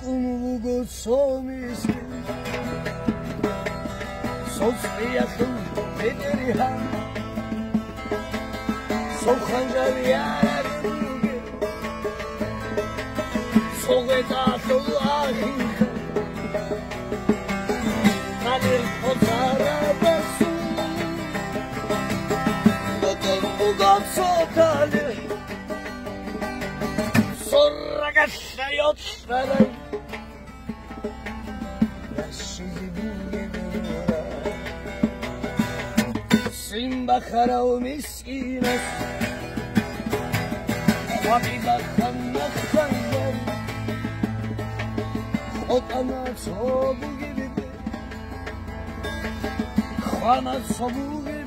Ukunu somiski Sosriyatın bederihan Sokhancar yararıngi Soğetatıl ahika Kadir pozara basu Dodon bugat sotali Sorra gaşa yotşaray Simba kara o miskinas Habiba kanna kanlar Otana sobu gibi Kana sobu gibi